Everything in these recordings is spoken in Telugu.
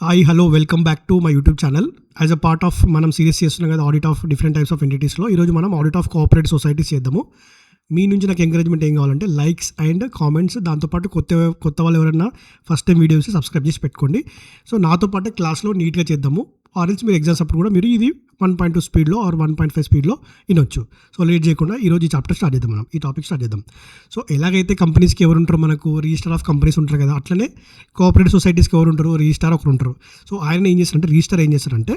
Hi hello welcome back to my YouTube channel. As a part of మనం సిరీస్ చేస్తున్నాం కదా, audit of different types of ఎంటిటీస్లో ఈరోజు మనం ఆడిట్ ఆఫ్ కోఆపరేటివ్ సొసైటీస్ చేద్దాము. మీ నుంచి నాకు ఎంకరేజ్మెంట్ ఏం కావాలంటే లైక్స్ అండ్ కామెంట్స్, దాంతోపాటు కొత్త వాళ్ళు ఎవరైనా ఫస్ట్ టైం వీడియోస్ సబ్స్క్రైబ్ చేసి పెట్టుకోండి. సో నాతో పాటు క్లాస్లో నీట్గా చేద్దాము. ఆర్ఎల్స్ మీరు ఎగ్జామ్స్ అప్పుడు కూడా మీరు ఇది 1.2 స్పీడ్లో ఆర్ 1.5 స్పీడ్లో వినొచ్చు. సో లేట్ చేయకుండా ఈరోజు ఈ చాప్టర్ స్టార్ట్ చేద్దాం, మనం ఈ టాపిక్ స్టార్ట్ చేద్దాం. సో ఎలాగైతే కంపెనీస్కి ఎవరు ఉంటారో, మనకు రిజిస్టర్ ఆఫ్ కంపెనీస్ ఉంటారు కదా, అట్లనే కోఆపరేటివ్ సొసైటీస్కి ఎవరు ఉంటారు, రిజిస్టార్ ఒకరు ఉంటారు. సో ఆయన ఏం చేస్తారంటే, రిజిస్టర్ ఏం చేస్తారంటే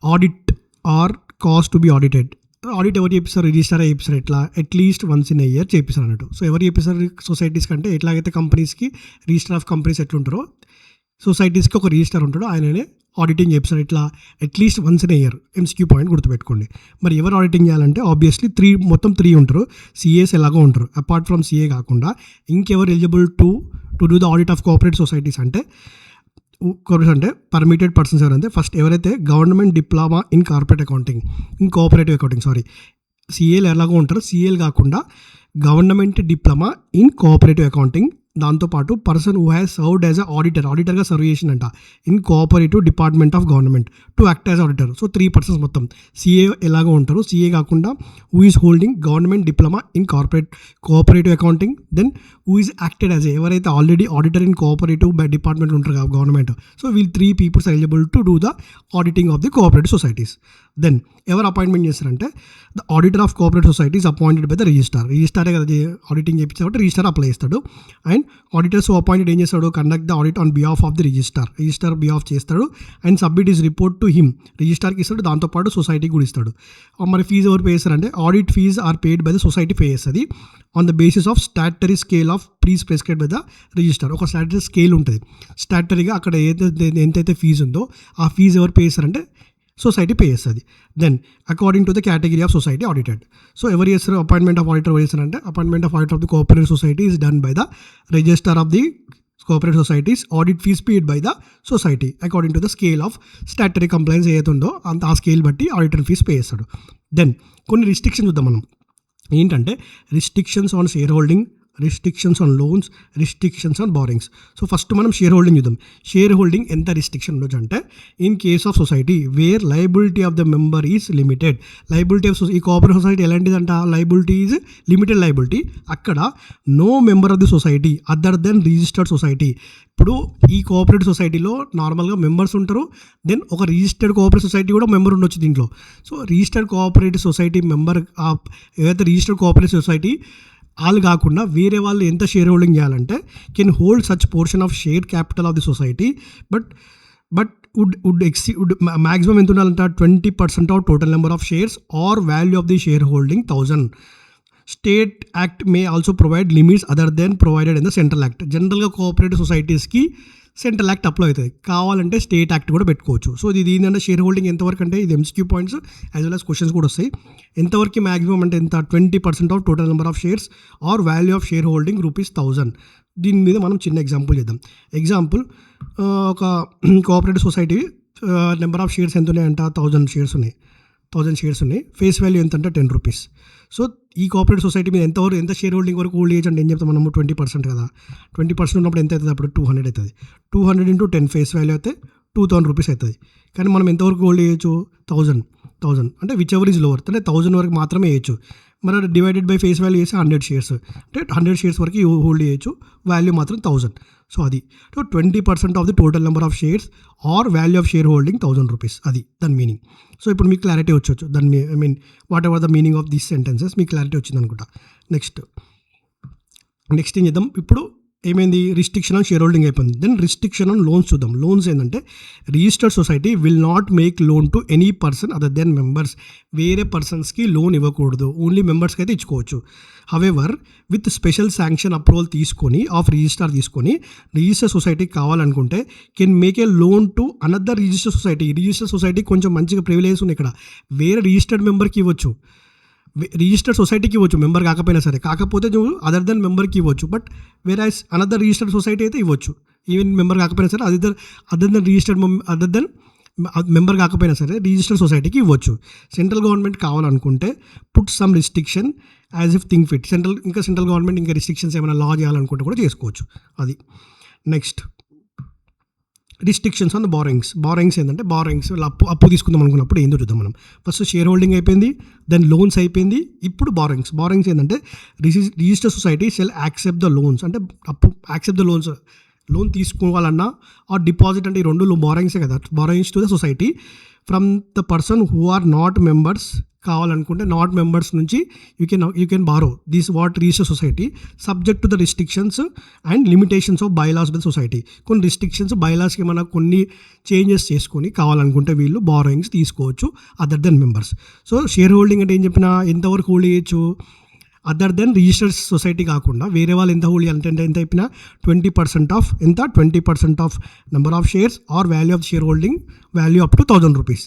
audit or cost to be audited. Audit ఎవరు చేపిస్తారు? రిజిస్టర్ చేపిస్తారు. ఎట్లా? అట్లీస్ట్ వన్స్ ఇన్ ఇయర్ చేపిస్తారు అన్నట్టు. సో ఎవరు చేపిస్తారు సొసైటీస్ కంటే? ఎట్లాగైతే కంపెనీస్కి రిజిస్టర్ ఆఫ్ కంపెనీస్ ఎట్లుంటారో, సొసైటీస్కి ఒక రిజిస్టర్ ఉంటాడో ఆయననే ఆడిటింగ్ చేపిస్తారు. ఇట్లా at least once in year. MCQ point గుర్తుపెట్టుకోండి. మరి ఎవరు ఆడిటింగ్ చేయాలంటే ఆబ్వియస్లీ మొత్తం త్రీ ఉంటారు. సిఏస్ ఎలాగో ఉంటారు. అపార్ట్ ఫ్రమ్ సిఏ కాకుండా ఇంకెవరు eligible to do the audit of cooperative societies అంటే పర్మిటెడ్ పర్సన్స్ ఎవరంటే, ఫస్ట్ ఎవరైతే government diploma in cooperative accounting సిఏలు ఎలాగో ఉంటారు. సిఏలు కాకుండా government diploma in cooperative accounting, దాంతోపాటు person who has served as ఆడిటర్గా సర్వ్ చేసిందంట in cooperative department of government to act as auditor. So 3 persons మొత్తం సిఏ ఎలాగో ఉంటారు. సిఏ కాకుండా who is holding government diploma in cooperative accounting, then who is acted as ఎవరైతే already auditor in cooperative government ఉంటారు కదా గవర్నమెంట్. సో వీళ్ళు 3 peoples are eligible to do the auditing of the cooperative societies. Then ఎవరు అపాయింట్మెంట్ చేస్తారంటే, the auditor of cooperative societies appointed by the రిజిస్టారే కదా ఆడిటింగ్ చేయించారు కాబట్టి రిజిస్టార్ అప్లై చేస్తాడు. అండ్ ఆడిటర్ సో అపాయింటెడ్ ఏం చేస్తాడు? Conduct the audit on behalf of the registrar behalf చేస్తాడు and submit his report to him. రిజిస్టార్కి ఇస్తాడు, దాంతోపాటు సొసైటీకి కూడా ఇస్తాడు. మరి ఫీజు ఎవరు పే చేస్తారంటే, audit fees are paid by the society pay చేస్తుంది on the basis of statutory scale of prescribed by the registrar. ఒక స్టాట్యుటరీ స్కేల్ ఉంటుంది. స్టాట్యుటరీగా అక్కడ ఎంతైతే ఫీజు ఉందో ఆ ఫీజు ఎవరు పే చేస్తారంటే సొసైటీ పే చేస్తుంది. Then according to the category of society audited. So ఎవరు చేస్తారు? అపాయింట్మెంట్ ఆఫ్ ఆడిటర్ ఎవరు చేస్తారంటే, appointment of auditor of the cooperative society is done by the register of the cooperative societies. Audit fees paid by the society according to the scale of statutory compliance ఏదైతుందో ఆ స్కేల్ బట్టి ఆడిటర్ ఫీజ్ పే చేస్తాడు. దెన్ కొన్ని రిస్ట్రిక్షన్స్ చూద్దాం మనం. ఏంటంటే restrictions on share holding, restrictions on loans, restrictions on borrowings. So first మనం షేర్ హోల్డింగ్ చూద్దాం. షేర్ హోల్డింగ్ ఎంత రిస్ట్రిక్షన్ ఉండొచ్చు అంటే, in case of society where liability of the member is limited. Liability of ఈ కోఆపరేటివ్ సొసైటీ ఎలాంటిదంట? Liability is limited liability. అక్కడ no member of the society other than registered society. ఇప్పుడు ఈ కోఆపరేటివ్ సొసైటీలో నార్మల్గా మెంబర్స్ ఉంటారు. దెన్ ఒక రిజిస్టర్డ్ కోఆపరేటివ్ సొసైటీ కూడా మెంబర్ ఉండొచ్చు దీంట్లో. So registered cooperative society member, ఏదైతే రిజిస్టర్డ్ కోఆపరేటివ్ సొసైటీ వాళ్ళు కాకుండా వేరే వాళ్ళు ఎంత షేర్ హోల్డింగ్ చేయాలంటే, can hold such portion of share capital of the society but would maximum ఎంత ఉండాలంట? 20% of total number of shares or value of the share holding 1000. State act may also provide limits other than provided in the central act. జనరల్గా కోఆపరేటివ్ సొసైటీస్కి సెంట్రల్ యాక్ట్ అప్లై అవుతుంది, కావాలంటే స్టేట్ యాక్ట్ కూడా పెట్టుకోవచ్చు. సో ఇది ఏంటంటే షేర్ హోల్డింగ్ ఎంతవరకు అంటే, ఇది MCQ points as well as questions కూడా వస్తాయి. ఎంతవరకు మ్యాక్సిమం అంటే ఎంత? 20% of total number of shares or value of share holding ₹1000. దీని మీద మనం చిన్న ఎగ్జాంపుల్ చేద్దాం. ఎగ్జాంపుల్, ఒక cooperative society number of shares ఎంత ఉన్నాయంట? 1000 షేర్స్ ఉన్నాయి. ఫేస్ వాల్యూ ఎంత అంటే ₹10. సో ఈ కోఆపరేటివ్ సొసైటీ మీద ఎంత షేర్ హోల్డింగ్ వరకు హోల్డ్ చేయొచ్చు అంటే ఏం చెప్తాం మనము? 20% కదా. 20% ఉన్నప్పుడు ఎంత అవుతుంది? అప్పుడు 200 అవుతుంది. 200 × 10 ఫేస్ వాల్యూ అయితే ₹2000 అవుతుంది. కానీ మనం ఎంతవరకు హోల్డ్ చేయొచ్చు? 1000 అంటే విచ్ ఎవర్ ఈజ్ లోవర్ అంటే 1000 వరకు మాత్రమే వేయచ్చు. మరి డివైడెడ్ బై ఫేస్ వాల్యూ చేసి 100 షేర్స్ అంటే 100 షేర్స్ వరకు హోల్డ్ చేయొచ్చు, వాల్యూ మాత్రం 1000. సో అది 20% of the total number of shares or value of share holding ₹1000. అది దాని మీనింగ్. సో ఇప్పుడు మీకు క్లారిటీ వచ్చి దాని whatever the meaning of these sentences మీకు క్లారిటీ వచ్చింది అనుకుంటా. నెక్స్ట్ ఏం చేద్దాం ఇప్పుడు? ఏమైంది? రిస్ట్రిక్షన్ ఆన్ షేర్ హోల్డింగ్ అయిపోయింది. దెన్ రిస్ట్రిక్షన్ ఆన్ లోన్స్ చూద్దాం. లోన్స్ ఏంటంటే, registered society will not make loan to any person other than members. వేరే పర్సన్స్కి లోన్ ఇవ్వకూడదు, ఓన్లీ మెంబర్స్కి అయితే ఇచ్చుకోవచ్చు. However with special sanction approval తీసుకొని రిజిస్టర్ సొసైటీకి కావాలనుకుంటే can make a loan to another register society కొంచెం మంచిగా ప్రివిలేజెస్ ఉన్నాయి ఇక్కడ. వేరే రిజిస్టర్డ్ మెంబర్కి ఇవ్వచ్చు, రిజిస్టర్డ్ సొసైటీకి ఇవ్వచ్చు మెంబర్ కాకపోయినా సరే. కాకపోతే నువ్వు అదర్ దెన్ మెంబర్కి ఇవ్వచ్చు. బట్ వేరే అనదర్ రిజిస్టర్డ్ సొసైటీ అయితే ఇవ్వచ్చు, ఈవెన్ మెంబర్ కాకపోయినా సరే. అదర్ దెన్ మెంబర్ కాకపోయినా సరే రిజిస్టర్డ్ సొసైటీకి ఇవ్వచ్చు. సెంట్రల్ గవర్నమెంట్ కావాలనుకుంటే put some restriction as if think fit. Central government ఇంకా రిస్ట్రిక్షన్స్ ఏమైనా లా చేయాలనుకుంటే కూడా చేసుకోవచ్చు. అది next restrictions on the borrowings ఏంటంటే అప్పు తీసుకుందాం అనుకున్నప్పుడు ఏందో చూద్దాం మనం. ఫస్ట్ షేర్ హోల్డింగ్ అయిపోయింది, దెన్ లోన్స్ అయిపోయింది, ఇప్పుడు బారోయింగ్స్ ఏంటంటే register society shall accept the loans, అంటే యాక్సెప్ట్ ద లోన్ తీసుకోవాలన్నా ఆ డిపాజిట్ అంటే ఈ రెండు బారోయింగ్సే కదా, borrowings to the society from the person who are not members. కావాలనుకుంటే నాట్ మెంబర్స్ నుంచి you can borrow this what register society subject to the restrictions and limitations of bylaws by society. కొన్ని రిస్ట్రిక్షన్స్ బైలాస్కి ఏమైనా కొన్ని చేంజెస్ చేసుకొని కావాలనుకుంటే వీళ్ళు బారోయింగ్స్ తీసుకోవచ్చు other than members. So share holding అంటే ఏం చెప్పినా ఎంతవరకు హోల్డ్ చేయొచ్చు, అదర్ దెన్ రిజిస్టర్డ్ సొసైటీ కాకుండా వేరే వాళ్ళు ఎంత హోల్డ్ చేయాలంటే ఎంత అయిపోయినా 20% of number of shares or value of share holding value up to 1000 rupees.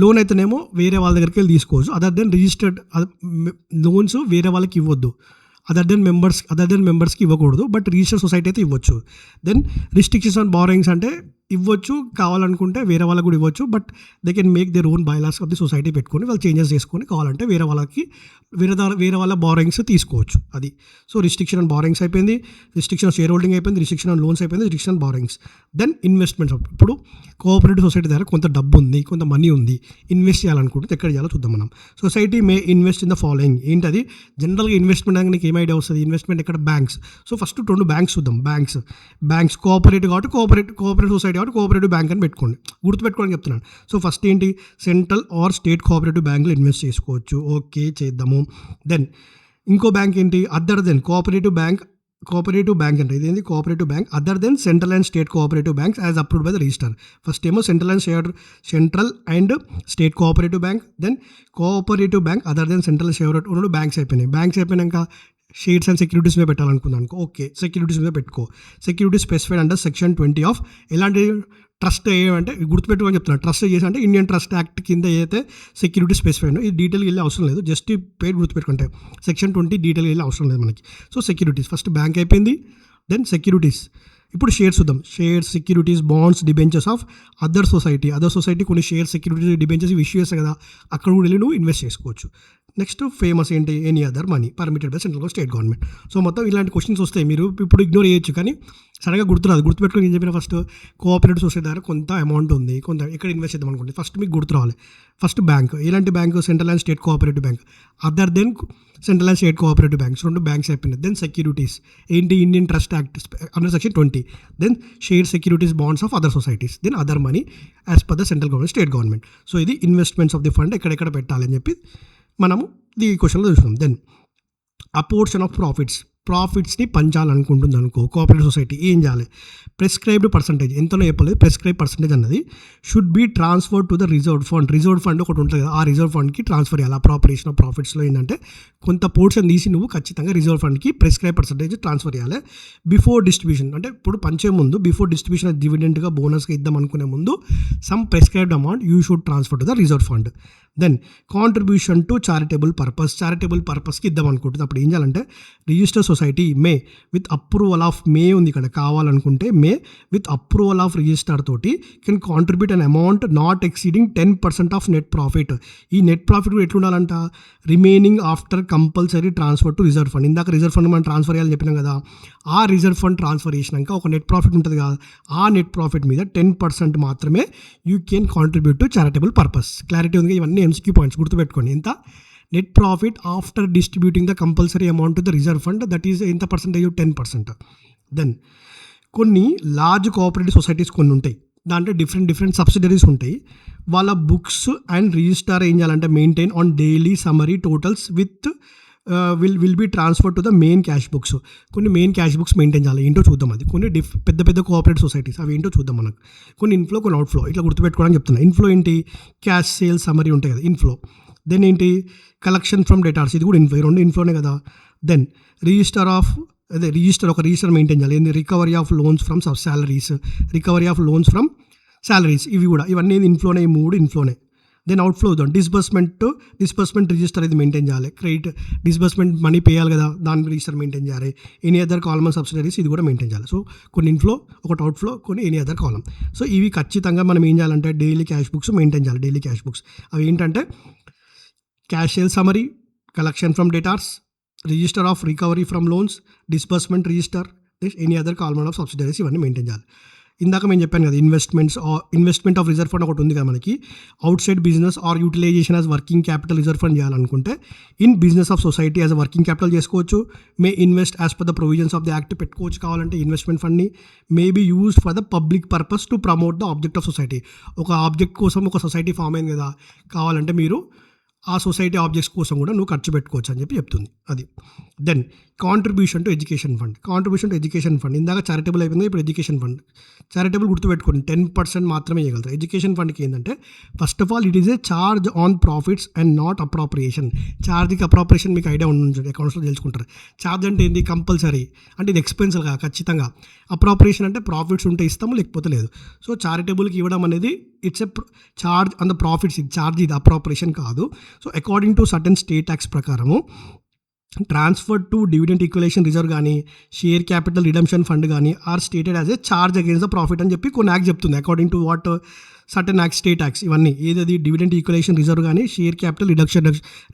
Loan అయితేనేమో వేరే వాళ్ళ దగ్గరికి వెళ్ళి తీసుకోవచ్చు, అదర్ దెన్ రిజిస్టర్డ్ లోన్స్ వేరే వాళ్ళకి ఇవ్వద్దు, అదర్ దెన్ మెంబర్స్కి ఇవ్వకూడదు, బట్ రిజిస్టర్డ్ సొసైటీ అయితే ఇవ్వచ్చు. దెన్ రిస్ట్రిక్షన్స్ ఆన్ బారోయింగ్స్ అంటే ఇవ్వచ్చు, కావాలనుకుంటే వేరే వాళ్ళకి కూడా ఇవ్వచ్చు, but they can make their own bylaws of the society పెట్టుకొని వాళ్ళు చేంజెస్ చేసుకొని కావాలంటే వేరే వాళ్ళ బారోయింగ్స్ తీసుకోవచ్చు. అది సో రిస్ట్రిక్షన్ ఆన్ బారోయింగ్స్ అయిపోయింది, రిస్ట్రిక్షన్ ఆన్ షేర్ హోల్డింగ్ అయిపోయింది, రిస్ట్రిక్షన్ ఆన్ లోన్స్ అయిపోయింది, restriction on borrowings. Then investments. ఇప్పుడు కోఆపరేటివ్ సొసైటీ దగ్గర కొంత డబ్బు ఉంది, కొంత మనీ ఉంది, ఇన్వెస్ట్ చేయాలనుకుంటే ఎక్కడ చేయాలో చూద్దాం మనం. Society May invest in the following. ఏంటది జనరల్గా ఇన్వెస్ట్మెంట్ అనేది నీకు ఏం ఐడియా వస్తుంది, ఇన్వెస్ట్మెంట్ ఎక్కడ బ్యాంక్స్. సో ఫస్ట్ 2 బ్యాంక్స్ చూద్దాం. బ్యాంక్స్ కోఆపరేటివ్ కాబట్టి కోఆపరేటివ్ సొసైటీ కాబట్టి కోఆపరేటివ్ బ్యాంక్ అని పెట్టుకోండి, గుర్తుపెట్టుకోవడానికి చెప్తున్నాను. సో ఫస్ట్ ఏంటి, సెంట్రల్ ఆర్ స్టేట్ కోఆపరేటివ్ బ్యాంకులో ఇన్వెస్ట్ చేసుకోవచ్చు, ఓకే చేద్దాము. దెన్ ఇంకో బ్యాంక్ ఏంటి, అదర్ దెన్ కోఆపరేటివ్ బ్యాంక్ అంటే ఇదేంటి cooperative bank other than central and state cooperative banks as approved by the registrar. First ఏమో central and state cooperative bank, then cooperative bank other than central share banks అయిపోయినాక షేర్స్ అండ్ సెక్యూరిటీస్ మీద పెట్టాలనుకున్నాను అనుకో, ఓకే సెక్యూరిటీస్ మీద పెట్టుకో. Securities specified under section 20 of ఎలాంటి ట్రస్ట్ ఏమంటే గుర్తుపెట్టుకోని చెప్తున్నాను. ట్రస్ట్ చేసి అంటే ఇండియన్ ట్రస్ట్ యాక్ట్ కింద ఏదైతే సెక్యూరిటీ స్పెసిఫైడ్ ఇది డీటెయిల్గా వెళ్ళే అవసరం లేదు, జస్ట్ పేరు గుర్తుపెట్టుకుంటే సెక్షన్ 20 డీటెయిల్గా వెళ్ళే అవసరం లేదు మనకి. సో సెక్యూరిటీస్ ఫస్ట్ బ్యాంక్ అయిపోయింది, దెన్ సెక్యూరిటీస్. ఇప్పుడు షేర్స్ చూద్దాం. Shares, securities, bonds, debentures of other society కొన్ని షేర్ సెక్యూరిటీస్ డిబెంచర్స్ ఇష్యూ చేస్తాయి కదా, అక్కడ కూడా వెళ్ళి నువ్వు ఇన్వెస్ట్ చేసుకోవచ్చు. నెక్స్ట్ ఫేమస్ ఏంటి, any other money permitted by central state government. So మొత్తం ఇలాంటి క్వశ్చన్స్ వస్తాయి, మీరు ఇప్పుడు ఇగ్నోర్ చేయొచ్చు, కానీ సడన్గా గుర్తుపెట్టుకుని నేను చెప్పిన ఫస్ట్ కోఆపరేటివ్ సొసైటీ దగ్గర కొంత అమౌంట్ ఉంది, కొంత ఎక్కడ ఇన్వెస్ట్ చేద్దాం అనుకోండి, ఫస్ట్ మీకు గుర్తు రావాలి. ఫస్ట్ బ్యాంక్, ఎలాంటి bank, central and state cooperative bank other than central and state cooperative banks, 2 banks అయిపోయినాయి. దెన్ సెక్యూరిటీస్ ఏంటి, Indian trust act under section 20, then share securities bonds of other societies, then other money as per the central government state government. So ఇది ఇన్వెస్ట్మెంట్స్ ఆఫ్ ది ఫండ్ ఎక్కడెక్కడ పెట్టాలని చెప్పి మనము ఈ క్వశ్చన్లో చూసినాం. దెన్ ఆ పోర్షన్ ఆఫ్ ప్రాఫిట్స్ని పంచాలనుకుంటుంది అనుకో కోఆపరేటివ్ సొసైటీ, ఏం చేయాలి, ప్రిస్క్రైబ్డ్ పర్సంటేజ్ ఎంతనో చెప్పలేదు, ప్రిస్క్రైబ్ పర్సంటేజ్ అన్నది should be transfer to the reserved fund ఒకటి ఉంటుంది కదా, ఆ రిజర్వ్ ఫండ్కి ట్రాన్స్ఫర్ చేయాలి. అప్రాపరియేషన్ ఆఫ్ ప్రాఫిట్స్లో ఏంటంటే కొంత పోర్షన్ తీసి నువ్వు ఖచ్చితంగా రిజర్వ్ ఫండ్కి ప్రిస్క్రైబ్ పర్సంటేజ్ ట్రాన్స్ఫర్ చేయాలి బిఫోర్ డిస్ట్రిబ్యూషన్. అంటే ఇప్పుడు పంచే ముందు బిఫోర్ డిస్ట్రిబ్యూషన్ డివిడెంట్గా బోనస్గా ఇద్దాం అనుకునే ముందు some prescribed amount you should transfer to the reserve fund. Then contribution to charitable పర్పస్కి ఇద్దాం అనుకుంటుంది, అప్పుడు ఏం చేయాలంటే register society may with approval of ఉంది ఇక్కడ, కావాలనుకుంటే may with approval of registrar తోటి can contribute an amount not exceeding 10% of net profit. ఈ నెట్ ప్రాఫిట్ కూడా ఎట్లుండాలంట, remaining after compulsory transfer to reserve fund. ఇందాక రిజర్వ్ ఫండ్ మనం ట్రాన్స్ఫర్ చేయాలని చెప్పినాం కదా, ఆ రిజర్వ్ ఫండ్ ట్రాన్స్ఫర్ చేసినాక ఒక నెట్ ప్రాఫిట్ ఉంటుంది కదా, ఆ నెట్ ప్రాఫిట్ మీద 10% మాత్రమే you can contribute to charitable purpose. Clarity ఉంది, ఇవన్నీ ఎంసీక్యూ పాయింట్స్ గుర్తుపెట్టుకోండి. ఎంత net profit after distributing the compulsory amount to the reserve fund, that is ఎంత పర్సెంటేజ్, 10%. దెన్ కొన్ని లార్జ్ కోఆపరేటివ్ సొసైటీస్ కొన్ని ఉంటాయి, దాంట్లో డిఫరెంట్ సబ్సిడరీస్ ఉంటాయి. వాళ్ళ బుక్స్ అండ్ రిజిస్టర్ ఏం చేయాలంటే maintain on daily summary totals with will be transfer to the main cash books. కొన్ని మెయిన్ క్యాష్ బుక్స్ మెయింటైన్ చేయాలి, ఏంటో చూద్దాం. అది కొన్ని పెద్ద కోఆపరేటివ్ సొసైటీస్ అవి ఏంటో చూద్దాం. మనకు కొన్ని ఇన్ఫ్లో, కొన్ని అవుట్ఫ్లో, ఇట్లా గుర్తుపెట్టుకోవడానికి చెప్తున్నా. ఇన్ఫ్లో ఏంటి, క్యాష్ సేల్స్ సమ్మరీ ఉంటాయి కదా, ఇన్ఫ్లో. దెన్ ఏంటి, కలెక్షన్ ఫ్రమ్ డేటార్స్, ఇది కూడా ఇన్ఫ్లో, 2 ఇన్ఫ్లోనే కదా. దెన్ రిజిస్టర్ ఒక రిజిస్టర్ మెయింటైన్ చేయాలి, ఏంటి, recovery of loans from salaries, ఇవన్నీ ఇన్ఫ్లోనే, ఈ 3 ఇన్ఫ్లోనే. దెన్ అవుట్ఫ్లో డిస్బర్స్మెంట్ రిజిస్టర్ ఇది మెయింటైన్ చేయాలి, క్రెడిట్ డిస్బర్స్మెంట్ మనీ పే చేయాలి కదా, దాని రిజిస్టర్ మెయింటైన్ చేయాలి. ఎనీ అదర్ కాలమ్ సబ్సిడరీస్ ఇది కూడా మెయింటైన్ చేయాలి. సో కొన్ని ఇన్ఫ్లో, ఒకటి అవుట్ఫ్లో, కొన్ని ఎనీ అదర్ కాలమ్. సో ఇవి ఖచ్చితంగా మనం ఏం చేయాలంటే డైలీ క్యాష్ బుక్స్ మెయింటైన్ చేయాలి. డైలీ క్యాష్ బుక్స్ అవి ఏంటంటే cash sale summary, collection from డేటార్స్, register of recovery from loans, disbursement register, any other column of subsidiaries, ఇవన్నీ మెయింటైన్ చేయాలి. ఇందాక నేను చెప్పాను కదా, ఇన్వెస్ట్మెంట్ ఆఫ్ రిజర్వ్ ఫండ్ ఒకటి ఉంది కదా మనకి. Outside business or utilization as working capital reserve fund చేయాలనుకుంటే in business of society as working capital చేసుకోవచ్చు. May invest as per the provisions of the act పెట్టుకోవచ్చు కావాలంటే ఇన్వెస్ట్మెంట్ ఫండ్ని. May be used for the public purpose to promote the object of society. ఒక ఆబ్జెక్ట్ కోసం ఒక సొసైటీ ఫామ్ అయింది కదా, కావాలంటే మీరు ఆ సొసైటీ ఆబ్జెక్ట్స్ కోసం కూడా నువ్వు ఖర్చు పెట్టుకోవచ్చు అని చెప్పి చెప్తుంది అది. Then contribution to education fund ఇందాక చారిటబుల్ అయిపోయింది, ఇప్పుడు ఎడ్యుకేషన్ ఫండ్. చారిటబుల్ గుర్తుపెట్టుకోండి 10% మాత్రమే చేయగలుగుతారు. ఎడ్యుకేషన్ ఫండ్కి ఏంటంటే first of all it is a charge on profits and not appropriation. చార్జ్కి అప్రాప్రియేషన్ మీకు ఐడియా ఉంటుంది, అకౌంట్స్లో తెలుసుకుంటారు. చార్జ్ అంటే ఏంది, కంపల్సరీ అంటే ఇది ఎక్స్పెన్సివ్ కాదు ఖచ్చితంగా. అప్రాప్రియేషన్ అంటే ప్రాఫిట్స్ ఉంటే ఇస్తాము లేకపోతే లేదు. సో చారిటబుల్కి ఇవ్వడం అనేది it's a charge on the profits, ఇది చార్జ్, ఇది అప్రాప్రియేషన్ కాదు. So according to certain state tax ప్రకారము transfer to dividend equalization reserve కానీ షేర్ క్యాపిటల్ రిడమ్షన్ ఫండ్ కానీ or stated as a charge against the profit అని చెప్పి కొన్ని యాక్ట్ చెప్తుంది. According to what certain act, state acts ఇవన్నీ. ఏది డివిడెంట్ ఈక్వలేషన్ రిజర్వ్ కానీ షేర్ క్యాపిటల్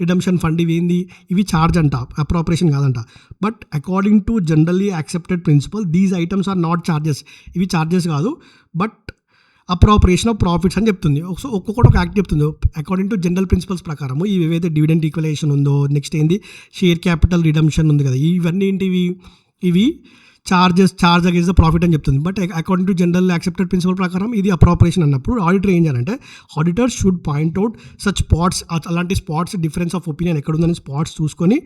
రిడమ్షన్ ఫండ్ ఇవి చార్జ్ అంట, అప్రాపరేషన్ కాదంట. But according to generally accepted principle these items are not charges. ఇవి చార్జెస్ కాదు, బట్ అప్రాపరేషన్ ఆఫ్ ప్రాఫిట్స్ అని చెప్తుంది. సో ఒక్కొక్కటి ఒక యాక్ట్ చెప్తుంది. అకార్డింగ్ టు జనరల్ ప్రిన్సిపల్స్ ప్రకారము ఇవి ఏవైతే డివిడెంట్ ఈక్వలేషన్ ఉందో, నెక్స్ట్ ఏంది షేర్ క్యాపిటల్ రిడమ్షన్ ఉంది కదా, ఇవన్నీ ఏంటివి, ఇవి చార్జ్ అగేన్స్ ద ప్రాఫిట్ అని చెప్తుంది. But according to general accepted principle ప్రకారం ఇది అప్రాపరేషన్ అన్నప్పుడు ఆడిటర్ ఏం చేయాలంటే auditor should point out such spots, అలాంటి స్పాట్స్ డిఫరెన్స్ ఆఫ్ ఒపీనియన్ ఎక్కడ ఉందని స్పాట్స్ చూసుకొని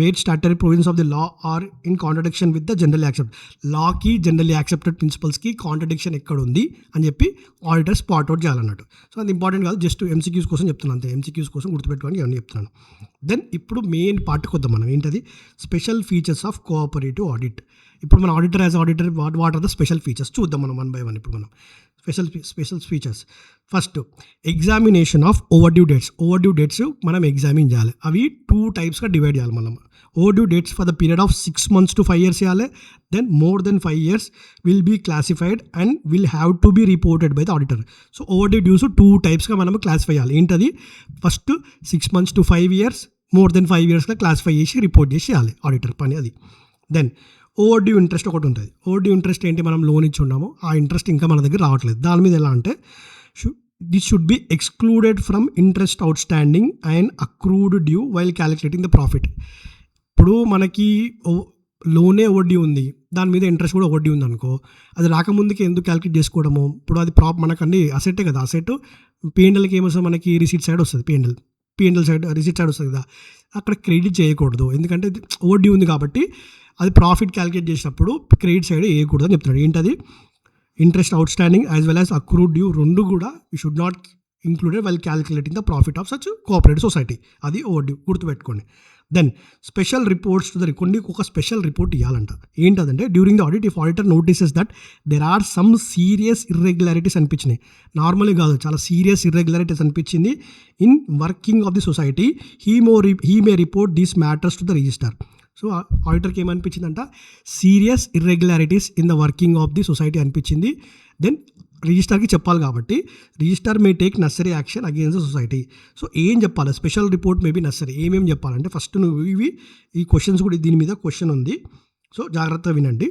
where statutory provisions of the law are in contradiction with the general లాకి జనరల్లీ యాక్సెప్టెడ్ ప్రిన్సిపల్స్కి కాంట్రడిక్షన్ ఎక్కడ ఉంది అని చెప్పి ఆడిటర్ స్పాట్ అవుట్ చేయాలన్నట్టు. సో అది ఇంపార్టెంట్ కాదు, జస్ట్ ఎంసీక్యూస్ కోసం చెప్తున్నాను అంతే. ఎంసీక్యూస్ కోసం గుర్తుపెట్టుకోవడానికి ఇవన్నీ చెప్తున్నాను. దెన్ ఇప్పుడు మెయిన్ పార్ట్కి వద్దాం మనం. ఏంటది special features of cooperative audit. ఇప్పుడు మన auditor as auditor what are the special features చూద్దాం మనం వన్ బై వన్. ఇప్పుడు మనం special features. First examination of overdue debts మనం ఎగ్జామిన్ చేయాలి. అవి 2 టైప్స్గా డివైడ్ చేయాలి మనం. Overdue debts for the period of 6 months to 5 years చేయాలి. Then more than 5 years will be classified and will have to be reported by the auditor. So overdue dues 2 టైప్స్గా మనం క్లాసిఫై చేయాలి. ఏంటది, first 6 months to 5 years, more than 5 yearsగా క్లాసిఫై చేసి రిపోర్ట్ చేసి చేయాలి ఆడిటర్ పని అది. దెన్ ఓవర్డ్యూ ఇంట్రెస్ట్ ఒకటి ఉంటుంది. ఓవర్డ్యూ ఇంట్రెస్ట్ ఏంటి, మనం లోన్ ఇచ్చి ఉన్నాము, ఆ ఇంట్రెస్ట్ ఇంకా మన దగ్గర రావట్లేదు. దాని మీద ఎలా అంటే this should be excluded from interest out standing and accrued due while calculating the profit. ఇప్పుడు మనకి లోనే వడ్డీ ఉంది, దాని మీద ఇంట్రెస్ట్ కూడా వడ్డీ ఉంది అనుకో, అది రాకముందుకి ఎందుకు క్యాలిక్యులేట్ చేసుకోవడము. ఇప్పుడు అది మనకు అన్ని అసెట్టే కదా, అసెట్ P&Lకి ఏమొస్తుంది, మనకి రిసీట్ సైడ్ వస్తుంది, P&L సైడ్ రిసీట్ సైడ్ వస్తుంది కదా, అక్కడ క్రెడిట్ చేయకూడదు. ఎందుకంటే వడ్డీ ఉంది కాబట్టి అది ప్రాఫిట్ క్యాలిక్యులేట్ చేసినప్పుడు క్రెడిట్ సైడ్ వేయకూడదు అని చెప్తున్నాడు. ఏంటది, interest outstanding as well as accrued due రెండు కూడా you should not included while calculating the profit of such cooperative society. అది ఓవర్డ్యూ, గుర్తుపెట్టుకోండి. Then special reports to the కొన్ని ఒక స్పెషల్ రిపోర్ట్ ఇవ్వాలంట. ఏంటంటే during the audit if auditor notices that there are some serious irregularities అనిపించినాయి, నార్మల్గా కాదు చాలా సీరియస్ ఇర్రెగ్యులారిటీస్ అనిపించింది in working of the society, he may report these matters to the registrar. So ఆడిటర్కి ఏమనిపించిందంట, serious irregularities in the working of the society అనిపించింది. దెన్ రిజిస్టర్కి చెప్పాలి కాబట్టి registrar may take necessary action against the society. So ఏం చెప్పాలి, special report may be necessary. ఏమేమి చెప్పాలంటే ఫస్ట్ నువ్వు ఈ క్వశ్చన్స్ కూడా దీని మీద క్వశ్చన్ ఉంది, సో జాగ్రత్తగా వినండి.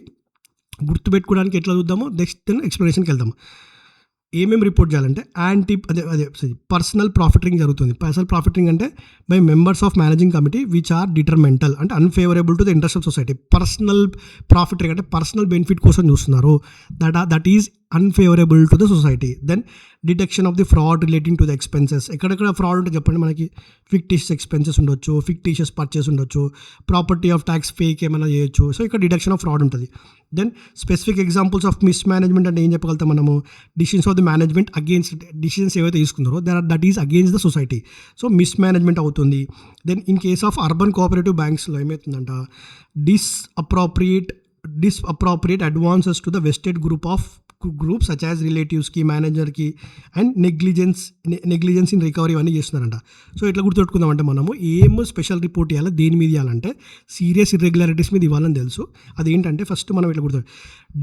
గుర్తుపెట్టుకోవడానికి ఎట్లా చూద్దామో నెక్స్ట్ ఎక్స్ప్లెనేషన్కి వెళ్దాము. ఏమేమి రిపోర్ట్ చేయాలంటే అదే పర్సనల్ ప్రాఫిటరింగ్ జరుగుతుంది. పర్సనల్ ప్రాఫిటరింగ్ అంటే by members of managing committee which are detrimental అంటే unfavourable to the interest of society. Personal profiteering అంటే పర్సనల్ బెనిఫిట్ కోసం చూస్తున్నారు, that is unfavourable to the society. Then detection of the fraud relating to the expenses. ఎక్కడెక్కడ ఫ్రాడ్ ఉంటే చెప్పండి, మనకి ఫిక్టిషియస్ ఎక్స్పెన్సెస్ ఉండొచ్చు, ఫిక్టిషియస్ పర్చేస్ ఉండొచ్చు, ప్రాపర్టీ ఆఫ్ ట్యాక్స్ ఫేక్ ఏమైనా చేయొచ్చు. సో ఇక్కడ డిడక్షన్ ఆఫ్ ఫ్రాడ్ ఉంటుంది. Then specific examples of mismanagement అంటే ఏం చెప్పగలుగుతాం మనము, decisions of the management against, decisions ఏవైతే తీసుకున్నారో that is against the society, so mismanagement అవుతుంది. Then in case of urban cooperative బ్యాంక్స్లో ఏమవుతుందంట, disappropriate advances to the vested group such as రిలేటివ్స్కి, మేనేజర్కి అండ్ నెగ్లిజెన్స్ ఇన్ రికవరీ ఇవన్నీ చేస్తున్నారంట. సో ఇట్లా గుర్తుపెట్టుకుందామంటే మనము స్పెషల్ రిపోర్ట్ ఇవ్వాలి, దేని మీద ఇవ్వాలంటే సీరియస్ ఇర్రెగ్యులారిటీస్ మీద ఇవ్వాలని తెలుసు. అదేంటంటే ఫస్ట్ మనం ఇట్లా గుర్తు,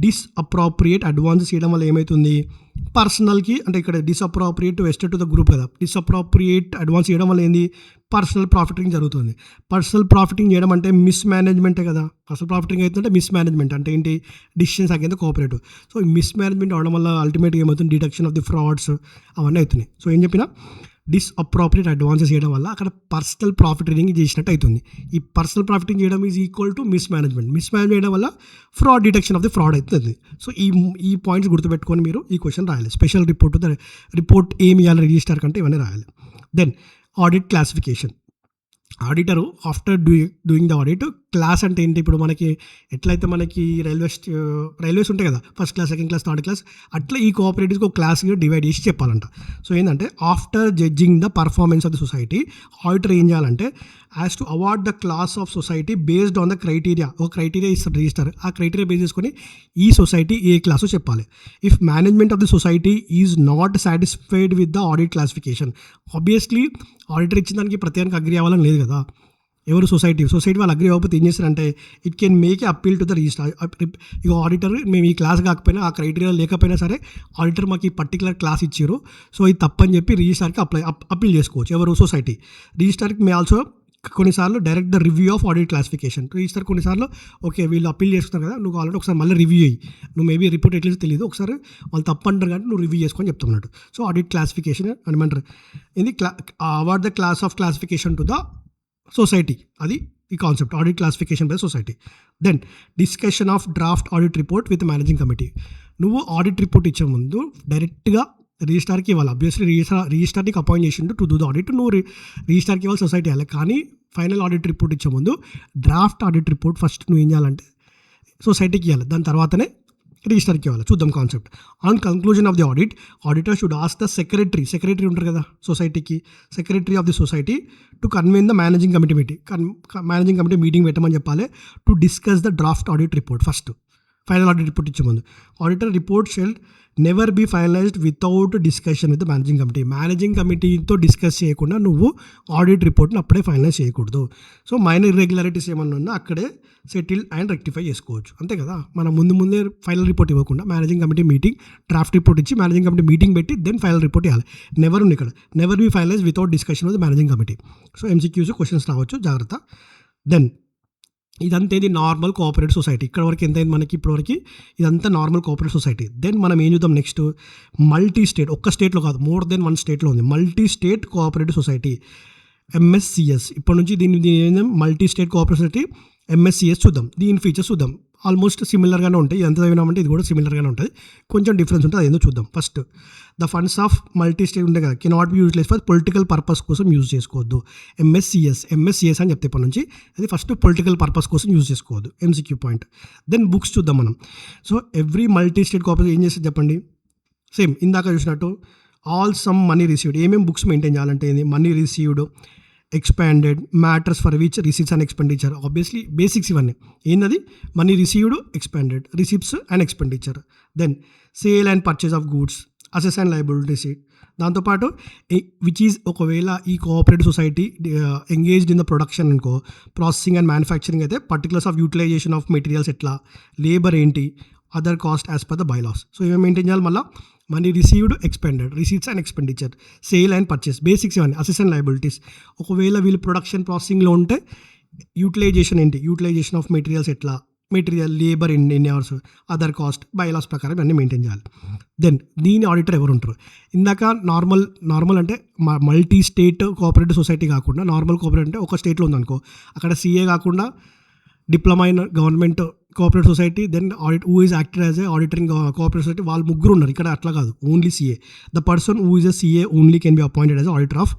డిస్అప్రాప్రియేట్ అడ్వాన్సెస్ చేయడం వల్ల ఏమవుతుంది, పర్సనల్కి అంటే ఇక్కడ డిస్అప్రాప్రియేట్ వెస్టెడ్ టు ద గ్రూప్ కదా, డిస్అప్రాప్రియేట్ అడ్వాన్స్ చేయడం వల్ల ఏంది, పర్సనల్ ప్రాఫిటింగ్ జరుగుతుంది. పర్సనల్ ప్రాఫిటింగ్ చేయడం అంటే మిస్ మేనేజ్మెంటే కదా. పర్సనల్ ప్రాఫిటింగ్ అవుతుందంటే మిస్ మేనేజ్మెంట్ అంటే ఏంటి, డిసిషన్స్ అగైన్ కోఆపరేటివ్. సో ఈ మిస్ మేనేజ్మెంట్ అవడం వల్ల అల్టిమేట్గా ఏమవుతుంది, డిడక్షన్ ఆఫ్ ది ఫ్రాడ్స్ అవన్నీ అవుతున్నాయి. సో ఏం చెప్పినా డిస్అప్రోప్రియేట్ అడ్వాన్సెస్ చేయడం వల్ల అక్కడ పర్సనల్ ప్రాఫిటింగ్ చేసినట్టు అవుతుంది. ఈ పర్సనల్ ప్రాఫిటింగ్ చేయడం is equal to miss management. Miss management చేయడం వల్ల fraud, detection of the fraud అవుతుంది. సో ఈ పాయింట్స్ గుర్తుపెట్టుకొని మీరు ఈ క్వశ్చన్ రాయాలి. స్పెషల్ రిపోర్ట్ ఏమి ఇవ్వాలి రిజిస్టర్ కంటే ఇవన్నీ రాయాలి. Then audit classification. Auditor after doing the audit, class అంటే ఏంటి, ఇప్పుడు మనకి ఎట్లయితే మనకి రైల్వేస్ ఉంటాయి కదా, first class, second class, third class, అట్లా ఈ కోఆపరేటివ్స్కి ఒక క్లాస్గా డివైడ్ చేసి చెప్పాలంట. సో ఏంటంటే after judging the performance of the society, auditor ఏం చేయాలంటే as to award the class of society based on the criteria. ఒక క్రైటీరియా ఇస్తారు రిజిస్టర్, ఆ క్రైటీరియా బేస్ చేసుకొని ఈ సొసైటీ ఏ క్లాసు చెప్పాలి. If management of the society is not satisfied with the audit classification, obviously auditor ఇచ్చిన దానికి ప్రత్యేకంగా అగ్రి అవ్వాలని లేదు కదా. ఎవరు సొసైటీ వాళ్ళు అగ్రి అవ్వకపోతే ఏం చేస్తారంటే it can make A appeal to the register. ఇక ఆడిటర్ మేము ఈ క్లాస్ కాకపోయినా, ఆ క్రైటీరియా లేకపోయినా సరే ఆడిటర్ మాకు ఈ పర్టికులర్ క్లాస్ ఇచ్చారు, సో ఇది తప్పని చెప్పి రిజిస్టర్కి అప్పీల్ చేసుకోవచ్చు. ఎవరు సొసైటీ. రిజిస్టర్కి మే ఆల్సో కొన్నిసార్లు direct the review of audit classification. Register కొన్నిసార్లు ఓకే వీళ్ళు అప్పీల్ చేస్తున్నారు కదా, నువ్వు ఆల్రెడీ ఒకసారి మళ్ళీ రివ్యూ అయ్యి, నువ్వు మేబీ రిపోర్ట్ ఎట్లా తెలియదు, ఒకసారి వాళ్ళు తప్పు అంటారు కానీ నువ్వు రివ్యూ చేసుకొని చెప్తున్నట్టు. సో ఆడిట్ క్లాసిఫికేషన్ అనమంటారు ఇది award the class of classification to the society. అది ఈ concept, audit classification by society. Then discussion of draft audit report with managing committee. నువ్వు ఆడిట్ రిపోర్ట్ ఇచ్చే ముందు డైరెక్ట్గా రిజిస్టార్కి ఇవ్వాలి. అబ్వియస్లీ రిజిస్టార్ నీకు అపాయింట్ చేసిండు టు డూ ద ఆడిట్, నువ్వు రిజిస్టార్కి ఇవ్వాలి, సొసైటీ ఇవ్వాలి. కానీ ఫైనల్ ఆడిట్ రిపోర్ట్ ఇచ్చే ముందు డ్రాఫ్ట్ ఆడిట్ రిపోర్ట్ ఫస్ట్ నువ్వు ఏం చేయాలంటే సొసైటీకి ఇవ్వాలి, దాని తర్వాతనే రిజిస్టర్కి ఇవ్వాలి. చూద్దాం concept. On conclusion of the audit, auditor should ask the secretary ఉంటారు కదా సొసైటీకి, secretary of the society to convene the managing committee meeting పెట్టమని చెప్పాలి to discuss the draft audit report. First final audit report ఇచ్చే ముందు auditor report shall never be finalised without discussion with managing committee. Managing కమిటీతో డిస్కస్ చేయకుండా నువ్వు ఆడిట్ రిపోర్ట్ని అప్పుడే ఫైనలైజ్ చేయకూడదు. సో మైనర్ ఇర్రెగ్యులారిటీస్ ఏమన్నా ఉన్నా అక్కడే సెటిల్ అండ్ రెక్టిఫై చేసుకోవచ్చు, అంతే కదా. మనం ముందే ఫైనల్ రిపోర్ట్ ఇవ్వకుండా managing committee meeting, draft report ఇచ్చి మేనేజింగ్ కమిటీ మీటింగ్ పెట్టి దెన్ ఫైనల్ రిపోర్ట్ ఇవ్వాలి. నెవర్ ఉంది ఇక్కడ, never be finalize without discussion with managing committee. So MCQs questions రావచ్చు, జాగ్రత్త. దెన్ ఇదంతా ఇది నార్మల్ కోఆపరేటివ్ సొసైటీ. ఇక్కడ వరకు ఎంత అయింది మనకి ఇప్పటివరకు, ఇదంతా నార్మల్ కోఆపరేటివ్ సొసైటీ. దెన్ మనం ఏం చూద్దాం నెక్స్ట్, మల్టీ స్టేట్, ఒక్క స్టేట్లో కాదు మోర్ దెన్ వన్ స్టేట్లో ఉంది multi state cooperative society, MSCS. ఇప్పటి నుంచి దీని multi state cooperative society MSCS చూద్దాం. దీని ఫీచర్స్ చూద్దాం. ఆల్మోస్ట్ సిమిలర్గానే ఉంటాయి, ఎంత చదివినామంటే ఇది కూడా సిమిలర్గానే ఉంటుంది, కొంచెం డిఫరెన్స్ ఉంటుంది, అది ఏందో చూద్దాం. First the funds of multi state ఉంటాయి కదా, cannot be useless for political purpose కోసం యూజ్ చేసుకోవద్దు. ఎంఎస్సిఎస్ అని చెప్తే ఇప్పటి నుంచి అది ఫస్ట్ పొలిటికల్ పర్పస్ కోసం యూజ్ చేసుకోవద్దు, ఎంసీక్యూ పాయింట్. దెన్ బుక్స్ చూద్దాం మనం. So every multi state cooperative ఏం చేస్తుంది చెప్పండి, సేమ్ ఇందాక చూసినట్టు ఆల్ సమ్ మనీ రిసీవ్డ్. ఏమేమి బుక్స్ మెయింటైన్ చేయాలంటే ఏంది, money received, expanded, matters for which receipts and expenditure. Obviously basics ఇవన్నీ. ఏంటది, money received, expanded, receipts and expenditure. Then sale and purchase of goods, అసెస్ అండ్ లయబిలిటీ షీట్. దాంతోపాటు విచ్ ఈజ్ ఒకవేళ ఈ cooperative society engaged in the production అనుకో, ప్రాసెసింగ్ అండ్ మ్యానుఫ్యాక్చరింగ్ అయితే particulars of utilization of materials ఎట్లా, లేబర్ ఏంటి, other cost as per the bylaws. So ఇవి మెయింటైన్ చేయాలి. మళ్ళీ money received, expended, receipts and expenditure, sale and purchase, basics ఇవన్నీ. అసెస్ అండ్ లయబిలిటీస్, ఒకవేళ వీళ్ళు ప్రొడక్షన్ ప్రాసెసింగ్లో ఉంటే యూటిలైజేషన్ ఏంటి, యూటిలైజేషన్ ఆఫ్ మెటీరియల్స్ ఎట్లా, మెటీరియల్, లేబర్ ఎన్ని అవర్స్, అదర్ కాస్ట్, బైలాస్ ప్రకారం ఇవన్నీ మెయింటైన్ చేయాలి. దెన్ దీని ఆడిటర్ ఎవరు ఉంటారు, ఇందాక నార్మల్ అంటే మల్టీ స్టేట్ కోఆపరేటివ్ సొసైటీ కాకుండా నార్మల్ కోఆపరేటివ్ అంటే ఒక స్టేట్లో ఉందనుకో, అక్కడ సిఏ కాకుండా diploma in government cooperative society, then audit who is acted as a auditor in cooperative society, వాళ్ళు ముగ్గురు ఉన్నారు. ఇక్కడ అట్లా కాదు, only CA. The person who is a CA only can be appointed as auditor of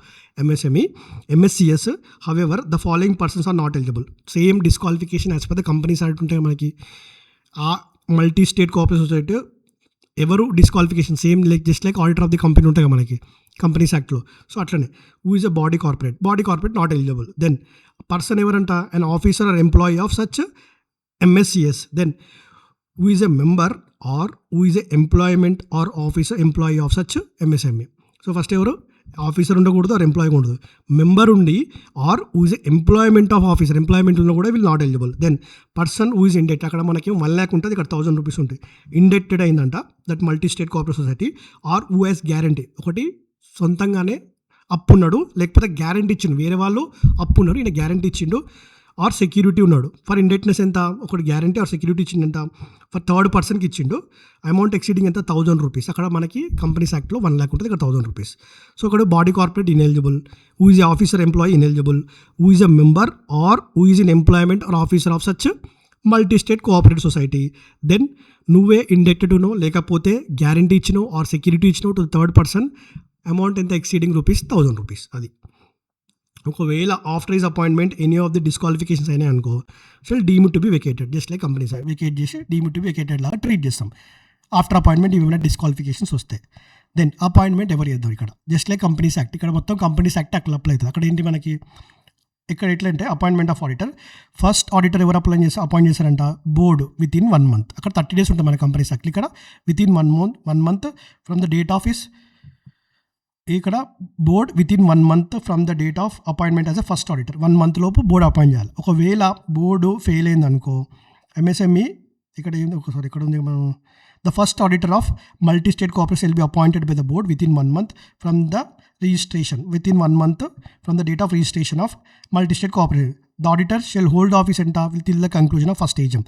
MSCS. However the following persons are not eligible. Same disqualification as per the companies act ఉంటాయి మనకి. ఆ మల్టీ స్టేట్ కోఆపరేటివ్ సొసైటీ ఎవరు disqualification same just like auditor of the company ఉంటాయి మనకి కంపెనీస్ యాక్ట్లో. సో అట్లనే who is a body corporate not eligible. Then person ఎవరంట, an officer or employee of such MSCS. Then who is a member or who is a employment or officer employee of such MSME. So first ఎవరు, ఆఫీసర్ ఉండకూడదు ఆర్ ఎంప్లాయీ ఉండదు, మెంబర్ ఉండి or who is employment of officer, employment ఉన్న కూడా వీళ్ళు not eligible. Then person who is indebted, అక్కడ మనకి 1 lakh ఉంటుంది, ఇక్కడ 1000 rupees ఉంటాయి. ఇండెక్టెడ్ అయిందంట that multi state cooperative society. Are who has guarantee, ఒకటి సొంతంగానే అప్పు ఉన్నాడు, లేకపోతే గ్యారంటీ ఇచ్చిండు, వేరే వాళ్ళు అప్పు ఉన్నారు, ఈయన గ్యారంటీ ఇచ్చిండు, ఆర్ సెక్యూరిటీ ఉన్నాడు. ఫర్ ఇండెట్నెస్ ఎంత, ఒకటి గ్యారంటీ ఆర్ సెక్యూరిటీ ఇచ్చిండంట, ఫర్ థర్డ్ పర్సన్కి ఇచ్చిండు, అమౌంట్ ఎక్సీడింగ్ ఎంత 1000 రూపీస్. అక్కడ మనకి కంపెనీస్ యాక్ట్లో 1 lakh ఉంటుంది, ఇక్కడ 1000 రూపీస్. సో ఇక్కడ body corporate ineligible, who is officer employee ineligible, who is a member or who is in employment or officer of such multi state cooperative society. Then నువ్వే ఇండెక్టెడ్ ఉన్నో లేకపోతే గ్యారంటీ ఇచ్చినావు ఆర్ సెక్యూరిటీ ఇచ్చినావు టు థర్డ్ పర్సన్, అమౌంట్ ఎంత ఎక్సీడింగ్ రూపీస్ 1000 రూపీస్. అది ఒకవేళ after is appointment any of the disqualifications అయినాయి అనుకో, shall deemed to be vacated, just like companies vacate చేసి డీమ్డ్ టు బి వెకేటెడ్ లాగా ట్రీట్ చేస్తాం. ఆఫ్టర్ అపాయింట్మెంట్ ఏమైనా డిస్క్వాలిఫికేషన్స్ వస్తాయి. దెన్ అపాయింట్మెంట్ ఎవరు చేద్దాం, ఇక్కడ జస్ట్ లైక్ కంపెనీస్ యాక్ట్, ఇక్కడ మొత్తం కంపెనీస్ యాక్ట్ అక్కడ అప్లై అవుతుంది. అక్కడ ఏంటి మనకి, ఇక్కడ ఎట్లంటే appointment of auditor, first auditor ఎవరు అపాయింట్ చేశారంట, బోర్డు విత్ ఇన్ 1 month. అక్కడ 30 days ఉంటుంది మన కంపెనీస్ యాక్ట్, ఇక్కడ within 1 month from the date of is, ఇక్కడ board within 1 month from the date of appointment as a first auditor. 1 month లోపు బోర్డు అపాయింట్ చేయాలి. ఒకవేళ బోర్డు ఫెయిల్ అయిందనుకో, ఎంఎస్ఎంఈ ఇక్కడ ఏంది, ఒకసారి ఇక్కడ ఉంది, మనం the first auditor of multi state cooperation will be appointed by the board within 1 month from the registration, within 1 month from the date of registration of multi state cooperation. The auditor shall hold office ఎంత will till the conclusion of first AGM.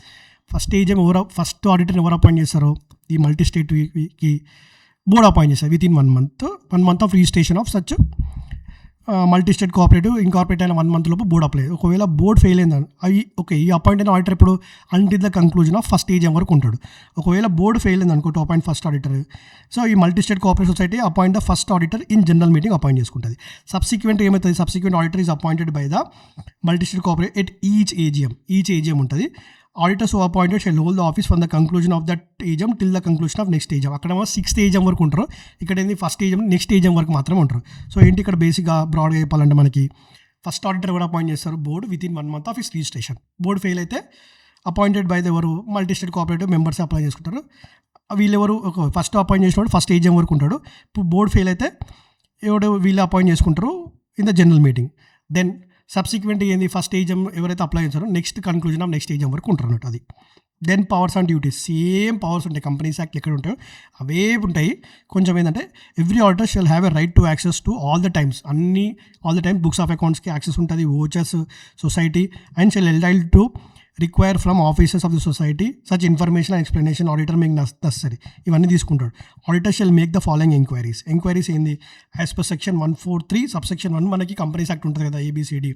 First auditor ఎవరు అపాయింట్ చేస్తారో ఈ మల్టీ స్టేట్కి బోర్డ్ అపాయింట్ చేస్తారు within 1 month of registration of such multi state cooperative incorporate అయిన 1 month లోపు బోర్డ్ అప్లై. ఒకవేళ బోర్డ్ ఫెయిల్ అయిందని అవి ఓకే, ఈ అపాయింట్ అయిన ఆడిటర్ ఇప్పుడు until the conclusion of first AGM వరకు ఉంటాడు. ఒకవేళ బోర్డు ఫెయిల్ అయింది అనుకో to appoint first auditor, so ఈ multi state cooperative society appoint the first auditor in general meeting appoint చేసుకుంటుంది. సబ్సిక్వెంట్ ఏమవుతుంది, subsequent auditor is appointed by the multi state cooperative at each AGM ఉంటుంది. Auditors who appointed shell hold the office from the conclusion of that AGM till the conclusion of next AGM. అక్కడ 6th ఏజం వరకు ఉంటారు, ఇక్కడ ఏంది ఫస్ట్ ఏజం నెక్స్ట్ ఏజం వరకు మాత్రమే ఉంటారు. సో ఏంటి ఇక్కడ బేసిక్గా బ్రాడ్గా చెప్పాలంటే మనకి ఫస్ట్ ఆడిటర్ కూడా అపాయింట్ చేస్తారు board within 1 month of is registration. Board fail అయితే అపాయింటెడ్ బై ద ఎవరు multi state cooperative members apply చేసుకుంటారు. వీళ్ళెవరు ఫస్ట్ అపాయింట్ చేసినప్పుడు ఫస్ట్ ఏజం వరకు ఉంటాడు. ఇప్పుడు బోర్డు ఫెయిల్ అయితే వీళ్ళు అపాయింట్ చేసుకుంటారు in the general meeting. Then subsequent ఏంది, ఫస్ట్ ఏజం ఎవరైతే అప్లై చేస్తారో next conclusion of next AGM వరకు ఉంటారు అన్నట్టు. అది then powers and duties, same powers ఉంటాయి కంపెనీస్ యాక్ట్ ఎక్కడ ఉంటాయో అవే ఉంటాయి. కొంచెం ఏంటంటే every auditor shall have a right to access to all the times books of అకౌంట్స్కి యాక్సెస్ ఉంటుంది, vouchers society and shall entitled to require from officers of the society such information and explanation auditor make necessary. ఇవన్నీ తీసుకుంటాడు. Auditor shall make the following enquiries ఏంది, యాజ్ పర్ సెక్షన్ 143 సబ్సెక్షన్ 1 మనకి కంపెనీస్ యాక్ట్ ఉంటుంది కదా, ABCD,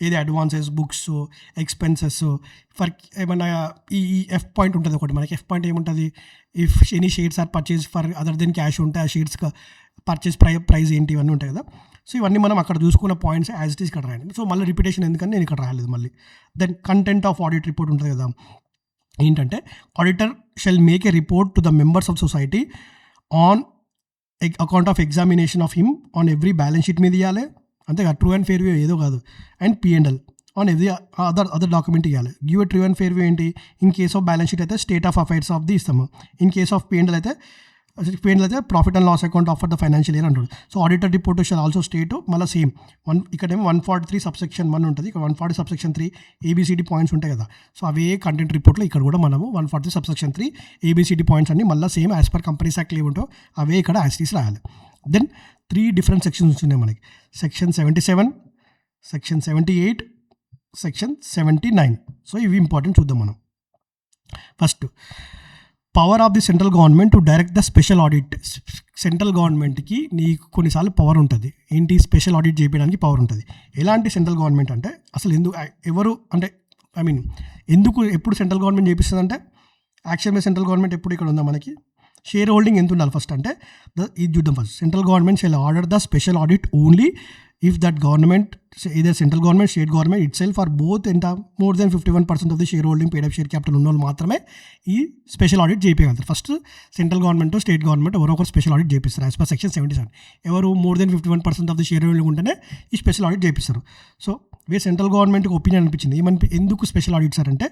ఏది అడ్వాన్సెస్, బుక్స్, ఎక్స్పెన్సెస్, ఫర్ ఏమన్నా ఈ ఎఫ్ పాయింట్ ఉంటుంది ఒకటి మనకి. ఎఫ్ పాయింట్ ఏముంటుంది, if any shares or purchase for other than cash ఉంటే ఆ షేర్స్కి పర్చేజ్ ప్రైస్ ఏంటి ఇవన్నీ ఉంటాయి కదా. సో ఇవన్నీ మనం అక్కడ చూసుకున్న పాయింట్స్ యాజ్ ఇట్ ఈస్ ఇక్కడ రాయండి. సో మళ్ళీ రిపిటేషన్ ఎందుకని నేను ఇక్కడ రాయలేదు మళ్ళీ. Then content of audit report ఉంటుంది కదా, ఏంటంటే auditor shall make a report to the members of society on account of examination of him on every balance sheet మీద ఇవ్వాలి, అంతేగా ట్రూ అండ్ ఫెయిర్ వ్యూ ఏదో కాదు, and P&L on every other document ఇవ్వాలి. Give true and fair view ఏంటి, in case of balance sheet అయితే state of affairs of the ఇస్తాము, ఇన్ కేస్ ఆఫ్ P&L అయితే profit and loss account of the financial year అంటాడు. So auditor report shall also state మళ్ళీ సేమ్ ఇక్కడేమో 143 సబ్సెక్షన్ 1 ఉంటుంది, ఇక్కడ 140 సబ్సెక్షన్ 3 ABCD పాయింట్స్ ఉంటాయి కదా. సో అవే కంటెంట్ రిపోర్ట్లో ఇక్కడ కూడా మనము 140 సబ్సెక్షన్ 3 ABCD పాయింట్స్ అన్ని మళ్ళీ same as per companies act ఏముంటో అవే ఇక్కడ యాస్టీస్ రాయాలి. దెన్ 3 డిఫరెంట్ సెక్షన్స్ ఉన్నాయి మనకి, సెక్షన్ 77, సెక్షన్ 78, సెక్షన్ 79. సో ఇవి ఇంపార్టెంట్ చూద్దాం మనం. First power of the central government to direct the special audit. Central గవర్నమెంట్కి నీకు కొన్నిసార్లు పవర్ ఉంటుంది, ఏంటి స్పెషల్ ఆడిట్ చేయడానికి పవర్ ఉంటుంది. ఎలాంటి సెంట్రల్ గవర్నమెంట్ అంటే అసలు ఎందుకు ఎప్పుడు సెంట్రల్ గవర్నమెంట్ చేపిస్తుంది అంటే, యాక్చువల్గా సెంట్రల్ గవర్నమెంట్ ఎప్పుడు ఇక్కడ ఉందా మనకి, షేర్ హోల్డింగ్ ఎంత ఉండాలి ఫస్ట్ అంటే ఇది చూద్దాం. First central government shall order the special audit only if that government either central government, state government itself or both ఎంత more than 51% of the share holding paid up share capital ఉన్న వాళ్ళు మాత్రమే ఈ స్పెషల్ ఆడిట్ చేయించగలుగుతారు. First central government, state government ఎవరో ఒకరు స్పెషల్ ఆడిట్ చేపిస్తారు యాజ్ పర్ సెక్షన్ 77. ఎవరు more than 51% of the share holding ఉంటేనే ఈ స్పెషల్ ఆడిట్ చేపిస్తారు. సో సెంట్రల్ గవర్నమెంట్కి ఒపీనియన్ అనిపించింది, ఎందుకు స్పెషల్ ఆడిట్ సార్ అంటే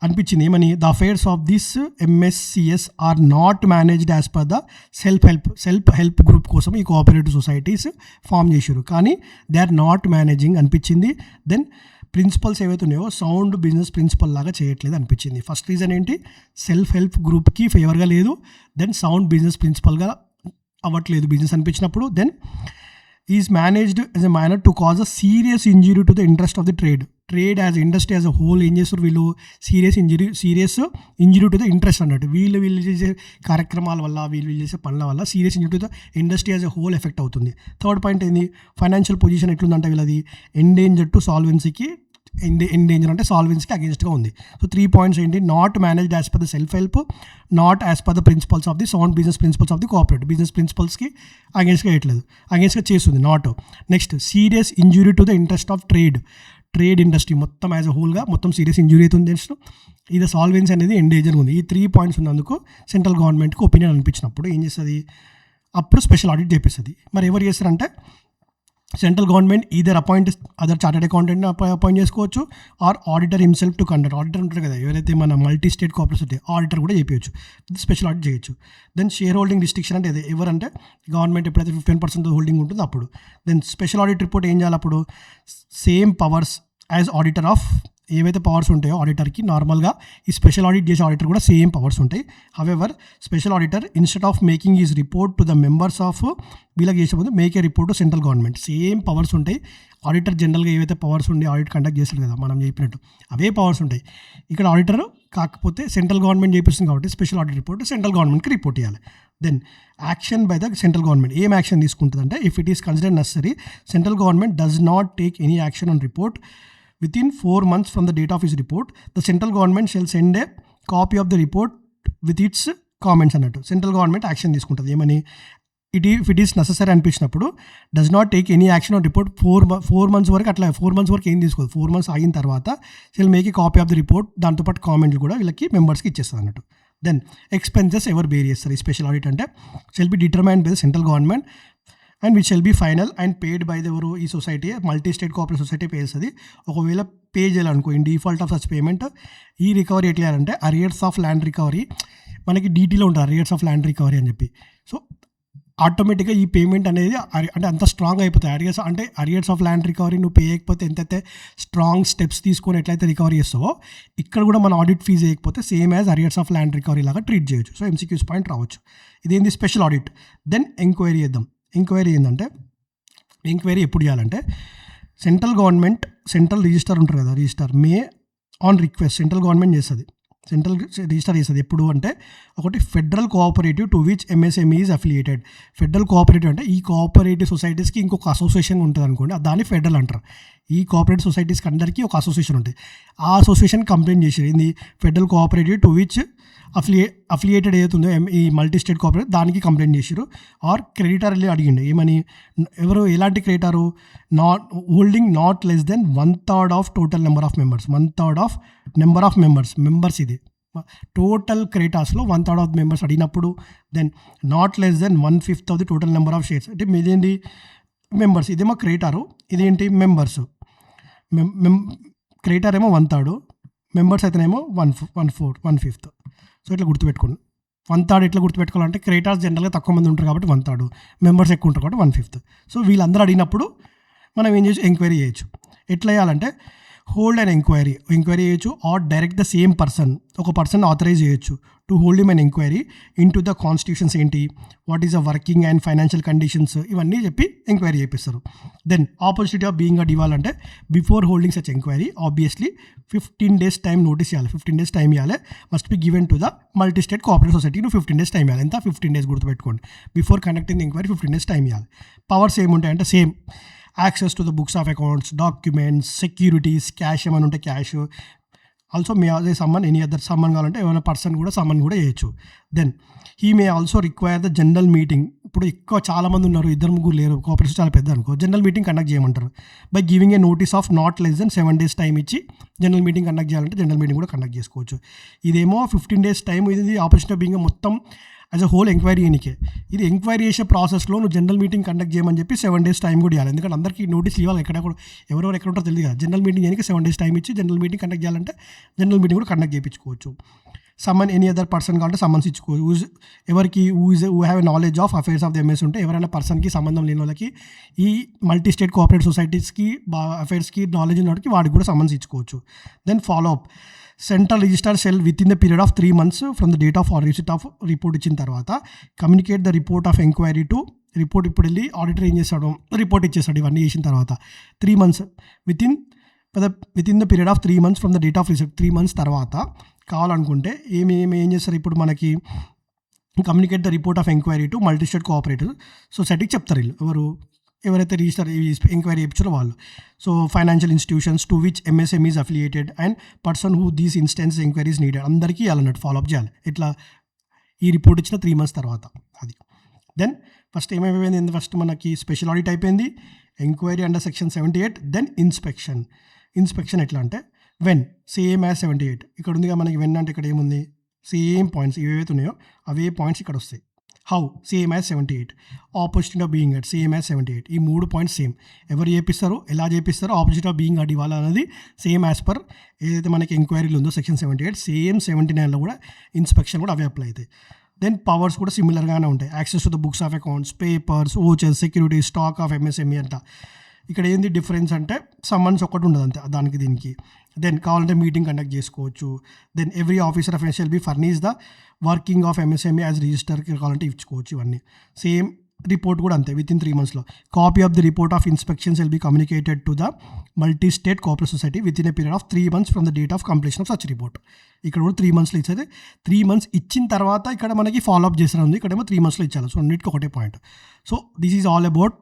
అనిపించింది ఏమని, the affairs of this MSCS are not managed as per the self help group కోసం ఈ కోఆపరేటివ్ సొసైటీస్ ఫామ్ చేశారు, కానీ దే ఆర్ నాట్ మేనేజింగ్ అనిపించింది. దెన్ ప్రిన్సిపల్స్ ఏవైతే ఉన్నాయో సౌండ్ బిజినెస్ ప్రిన్సిపల్ లాగా చేయట్లేదు అనిపించింది. ఫస్ట్ రీజన్ ఏంటి, సెల్ఫ్ హెల్ప్ గ్రూప్కి ఫేవర్గా లేదు, దెన్ సౌండ్ బిజినెస్ ప్రిన్సిపల్గా అవ్వట్లేదు బిజినెస్ అనిపించినప్పుడు. Then is managed as a manner to cause a serious injury to the interest of the trade as industry as a whole ఏం చేస్తారు వీళ్ళు serious injury to the interest అన్నట్టు వీళ్ళు చేసే కార్యక్రమాల వల్ల వీళ్ళు చేసే పనుల వల్ల serious injury to the industry as a whole effect అవుతుంది. థర్డ్ పాయింట్ ఏంది, ఫైనాన్షియల్ పొజిషన్ ఎట్లుందంటే వీళ్ళది ఎండేంజర్ టు సాల్వెన్సీకి ఎండేంజర్ అంటే సాల్వెన్సీకి అగేన్స్ట్గా ఉంది. సో 3 పాయింట్స్ ఏంటి, not managed as per the self help, not as per the principles of the sound business principles of the cooperative business ప్రిన్సిపల్స్కి అగేన్స్ట్గా వేయట్లేదు, అగేన్స్ట్గా చేస్తుంది not. Next serious injury to the interest of trade industry మొత్తం యాజ్ అ హోల్గా మొత్తం సీరియస్ ఇంజురీ అవుతుంది. నెక్స్ట్ ఇది సాల్వెన్సీ అనేది ఎండేంజర్ ఉంది. ఈ 3 పాయింట్స్ ఉన్నందుకు సెంట్రల్ గవర్నమెంట్కి ఒపీనియన్ అనిపించినప్పుడు ఏం చేస్తుంది, అప్పుడు స్పెషల్ ఆడిట్ చేపిస్తుంది. మరి ఎవరు చేస్తారంటే central government either appoint other chartered అకౌంటెంట్ని అపాయింట్ చేసుకోవచ్చు, or auditor himself to conduct. Auditor ఉంటారు కదా, ఎవరైతే మన మల్టీ స్టేట్ కోఆపరేటివ్ ఆడిటర్ కూడా చేయొచ్చు, స్పెషల్ ఆడిట్ చేయొచ్చు. దెన్ షేర్ హోల్డింగ్ రిస్ట్రిక్షన్ అంటే ఎవరంటే గవర్నమెంట్ ఎప్పుడైతే 15% హోల్డింగ్ ఉంటుందో అప్పుడు. దెన్ స్పెషల్ ఆడిట్ రిపోర్ట్ ఏం చేయాలి అప్పుడు, same powers as auditor of, ఏవైతే పవర్స్ ఉంటాయో ఆడిటర్కి నార్మల్గా ఈ స్పెషల్ ఆడిట్ చేసే ఆడిటర్ కూడా సేమ్ పవర్స్ ఉంటాయి. However special auditor instead of making is report to the members of వీళ్ళకి చేసేప్పుడు make a report to central government. Same powers ఉంటాయి. ఆడిటర్ జనరల్గా ఏవైతే పవర్స్ ఉండి ఆడిట్ కండక్ట్ చేస్తారు కదా మనం చెప్పినట్టు అవే పవర్స్ ఉంటాయి. ఇక్కడ ఆడిటర్ కాకపోతే సెంట్రల్ గవర్నమెంట్ చేపిస్తుంది కాబట్టి స్పెషల్ ఆడిట్ రిపోర్ట్ సెంట్రల్ గవర్నమెంట్కి రిపోర్ట్ చేయాలి. Then action by the central government ఏం యాక్షన్ తీసుకుంటుందంటే, if it is considered necessary, central government does not take any action on report within 4 months from the date of his report, the central government shall send a copy of the report with its comments అన్నట్టు. సెంట్రల్ గవర్నమెంట్ యాక్షన్ తీసుకుంటుంది ఏమని, ఇఫ్ ఇట్ ఈస్ నెససరీ అనిపించినప్పుడు does not take any action on report 4 months వరకు, అట్లా 4 months వరకు ఏం తీసుకోదు. 4 months ఆగిన తర్వాత shell make a copy of the report, దాంతోపాటు కామెంట్లు కూడా వీళ్ళకి మెంబర్స్కి ఇచ్చేస్తుంది అన్నట్టు. దెన్ ఎక్స్పెన్సెస్ ఎవరు బేర్ చేస్తారు ఈ స్పెషల్ ఆడిట్ అంటే, shall be determined by the central government and which shall be final and paid by the ఎవరు, ఈ society multi state cooperative society pay చేస్తుంది. ఒకవేళ పే చేయాలనుకో in default of such payment, ఈ రికవరీ ఎట్లా చేయాలంటే అరియర్స్ ఆఫ్ ల్యాండ్ రికవరీ మనకి డీటీలో ఉంటుంది, అరియర్స్ ఆఫ్ ల్యాండ్ రికవరీ అని చెప్పి. సో ఆటోమేటిక్గా ఈ పేమెంట్ అనేది అంటే అంత స్ట్రాంగ్ అయిపోతాయి. అరియర్స్ ఆఫ్ ల్యాండ్ రికవరీ నువ్వు పే చేయకపోతే ఎంతైతే స్ట్రాంగ్ స్టెప్స్ తీసుకొని ఎట్లయితే రికవరీ చేస్తావో, ఇక్కడ కూడా మన ఆడిట్ ఫీజు వేయకపోతే same as arrears of land recovery లాగా ట్రీట్ చేయొచ్చు. సో MCQs పాయింట్ రావచ్చు. ఇదేంది స్పెషల్ ఆడిట్. దెన్ ఎంక్వైరీ చేద్దాం. ఎంక్వైరీ ఏంటంటే, ఎంక్వైరీ ఎప్పుడు చేయాలంటే సెంట్రల్ రిజిస్టర్ ఉంటారు కదా, register May on request central government చేస్తుంది, సెంట్రల్ రిజిస్టర్ చేస్తుంది. ఎప్పుడు అంటే ఒకటి federal cooperative to which MSME is affiliated. Federal cooperative అంటే ఈ కోఆపరేటివ్ సొసైటీస్కి ఇంకొక అసోసియేషన్ ఉంటుంది అనుకోండి, దాన్ని ఫెడరల్ అంటారు. ఈ కోఆపరేటివ్ సొసైటీస్కి అందరికీ ఒక అసోసియేషన్ ఉంటుంది. ఆ అసోసియేషన్ కంప్లైంట్ చేసారు ఏంది, federal cooperative to which affiliated ఏదైతుందో ఈ మల్టీ స్టేట్ కోఆపరేటివ్ దానికి కంప్లైంట్ చేసారు. ఆర్ క్రెడిటర్ వెళ్ళి అడిగిండు ఏమని, ఎవరు ఎలాంటి creditor, holding not less than 1/3 of total number of members. 1/3 of number of members ఇది టోటల్ క్రెడిటార్స్లో 1/3 ఆఫ్ మెంబర్స్ అడిగినప్పుడు, then not less than 1/5 of the total number of shares. అంటే మీదేంటి మెంబర్స్, ఇదేమో క్రెడిటారు, ఇదేంటి మెంబర్స్. క్రెడిటార్ ఏమో 1/3, మెంబర్స్ అయితేనేమో 1/5. సో ఇట్లా గుర్తుపెట్టుకోండి. 1/3 ఎట్లా గుర్తుపెట్టుకోవాలంటే, క్రెడిటార్స్ జనరల్గా తక్కువ మంది ఉంటారు కాబట్టి 1/3, మెంబర్స్ ఎక్కువ ఉంటారు కాబట్టి 1/5. సో వీళ్ళందరూ అడిగినప్పుడు మనం ఏం చేయొచ్చు, ఎంక్వైరీ చేయొచ్చు. ఎట్లా చేయాలంటే హోల్డ్ అండ్ ఎంక్వైరీ చేయొచ్చు, or direct the same person, ఒక పర్సన్ ఆథరైజ్ చేయొచ్చు to hold him and enquiry into the constitutions ఏంటి, what is the working and financial conditions, ఇవన్నీ చెప్పి ఎంక్వైరీ చేపిస్తారు. Then opportunity of being a ఇవ్వాలంటే before holding such enquiry obviously 15 days time notice ఇవ్వాలి. 15 days టైం ఇవ్వాలి. Must be given to the multi state cooperative society. 15 days time ఇవ్వాలి. ఎంత 15 days గుర్తుపెట్టుకోండి. Before conducting the enquiry 15 days time ఇవ్వాలి. పవర్స్ ఏముంటాయంటే same, access to the books of accounts, documents, securities, cash ఏమైనా ఉంటే క్యాష్, ఆల్సో మే అదే సమ్మన్ ఎనీ అదర్ సమ్మన్ కావాలంటే ఏమైనా పర్సన్ కూడా సమ్మన్ కూడా చేయొచ్చు. Then he may also require the general meeting. ఇప్పుడు ఎక్కువ చాలామంది ఉన్నారు, 2-3 లేరు, కోఆపరేషన్ చాలా పెద్ద అనుకో, జనరల్ మీటింగ్ కండక్ట్ చేయమంటారు. By giving a notice of not less then 7 days time ఇచ్చి జనరల్ మీటింగ్ కండక్ట్ చేయాలంటే జనరల్ మీటింగ్ కూడా కండక్ట్ చేసుకోవచ్చు. ఇదేమో 15 days టైం, ఇది ఆపరేషన్ ఆఫ్ బీయింగ్ మొత్తం యాజ్ అ హోల్ ఎంక్వైరీ చేయనికే. ఇది ఎంక్వైరీ చేసే ప్రాసెస్లో నువ్వు జనరల్ మీటింగ్ కండక్ట్ చేయమని చెప్పి 7 days టైం కూడా ఇవ్వాలి. ఎందుకంటే అందరికీ నోటీస్ ఇవ్వాలి, ఎవరెవరు ఎక్కడ ఉంటారో తెలియదు కదా. జనరల్ మీటింగ్ చేయడానికి 7 days టైం ఇచ్చి జనరల్ మీటింగ్ కండక్ట్ చేయాలంటే జనరల్ మీటింగ్ కూడా కండక్ట్ చేయించుకోవచ్చు. సమ్మన్ ఎనీ అదర్ పర్సన్ కావాలంటే సమ్మన్స్ ఇచ్చుకోవచ్చు. ఎవరికి who have a knowledge of affairs of the MS ఉంటే, ఎవరైనా పర్సన్కి సంబంధం లేని వాళ్ళకి, ఈ మల్టీ స్టేట్ కోఆపరేటివ్ సొసైటీస్కి అఫైర్స్కి నాలెడ్జ్ ఉన్న వాడికి వాడికి కూడా సమ్మన్స్ ఇచ్చుకోవచ్చు. Then follow up central register shall within the period of 3 months from the date of receipt of report ఇచ్చిన తర్వాత communicate the report of enquiry to report ఇప్పుడు వెళ్ళి ఆడిటర్ ఏం చేస్తాడు, రిపోర్ట్ ఇచ్చేస్తాడు ఇవన్నీ చేసిన తర్వాత 3 months with in the period of 3 months from the date of receipt. 3 months తర్వాత కావాలనుకుంటే ఏం చేస్తారు ఇప్పుడు మనకి communicate the report of enquiry to multi state cooperative సొసైటీకి చెప్తారు వీళ్ళు ఎవరైతే రిజిస్టర్ ఎంక్వైరీ చేయించారో వాళ్ళు. So financial institutions to which MSME is affiliated and person who these instance enquiries needed అందరికీ ఇవ్వాలన్నట్టు ఫాలోఅప్ చేయాలి. ఇట్లా ఈ రిపోర్ట్ ఇచ్చిన 3 months తర్వాత అది. దెన్ ఫస్ట్ ఏమైపోయింది, ఫస్ట్ మనకి స్పెషల్ ఆడిట్ అయిపోయింది, enquiry under section 78, then inspection ఎట్లా అంటే వెన్ సేమ్ యాజ్ 78 ఇక్కడ ఉందిగా మనకి. వెన్ అంటే ఇక్కడ ఏముంది, సేమ్ పాయింట్స్ ఏవైతే ఉన్నాయో అవే పాయింట్స్ ఇక్కడ వస్తాయి. How same as 78, opposite of being head same as 78, ఈ 3 points సేమ్. ఎవరు చేపిస్తారు, ఎలా చేపిస్తారో, ఆపోజిట్ ఆఫ్ బీయింగ్ హెడ్ ఇవ్వాలి అనేది సేమ్ యాజ్ పర్ ఏదైతే మనకి ఎంక్వైరీలు ఉందో సెక్షన్ 78, సేమ్ 79లో కూడా ఇన్స్పెక్షన్ కూడా అవే అప్లై అవుతాయి. దెన్ పవర్స్ కూడా సిమిలర్గానే ఉంటాయి. Access to the books of accounts, papers, vouchers, security, stock of MSME అంట. ఇక్కడ ఏంది డిఫరెన్స్ అంటే సమ్మన్స్ ఒకటి ఉండదు అంతే దానికి దీనికి. దెన్ కావాలంటే మీటింగ్ కండక్ట్ చేసుకోవచ్చు. Then every officer of NSL be furnish the working of MSME as రిజిస్టర్కి కావాలంటే ఇచ్చుకోవచ్చు. ఇవన్నీ సేమ్. రిపోర్ట్ కూడా అంతే విత్ ఇన్ 3 monthsలో. Copy of the report of inspections will be communicated to the multi state cooperative society within a period of 3 months from the date of completion of such report. ఇక్కడ కూడా 3 monthsలో ఇచ్చేది. 3 months ఇచ్చిన తర్వాత ఇక్కడ మనకి ఫాలోఅప్ చేసిన ఉంది, ఇక్కడేమో 3 monthsలో ఇచ్చారు. సో అన్నిటికీ ఒకటే point. So this is all about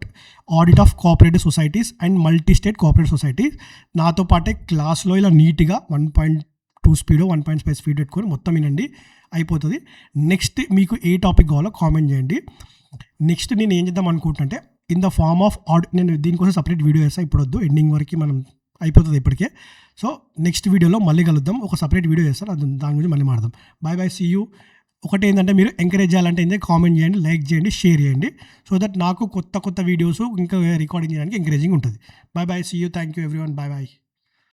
audit of cooperative societies and multi state cooperative societies. నాతో పాటే క్లాస్లో ఇలా నీట్గా 1.2 స్పీడ్ 1.5 స్పీడ్ పెట్టుకొని మొత్తం వినండి, అయిపోతుంది. నెక్స్ట్ మీకు ఏ టాపిక్ కావాలో కామెంట్ చేయండి. నెక్స్ట్ నేను ఏం చేద్దాం అనుకుంటున్నానంటే ఇన్ ద ఫార్మ్ ఆఫ్ నేను దీనికోసం సపరేట్ వీడియో చేస్తాను, ఇప్పుడు వద్దు, ఎండింగ్ వరకు మనం అయిపోతుంది ఇప్పటికే. సో నెక్స్ట్ వీడియోలో మళ్ళీ కలుద్దాం, ఒక సపరేట్ వీడియో చేస్తాను, అది దాని గురించి మళ్ళీ మాట్లాడదాం. Bye bye, see you. ఒకటి ఏంటంటే మీరు ఎంకరేజ్ చేయాలంటే ఏంటంటే కామెంట్ చేయండి, లైక్ చేయండి, షేర్ చేయండి, సో దట్ నాకు కొత్త వీడియోస్ ఇంకా రికార్డింగ్ చేయడానికి ఎంకరేజింగ్ ఉంటుంది. Bye bye, see you, thank you everyone, bye bye.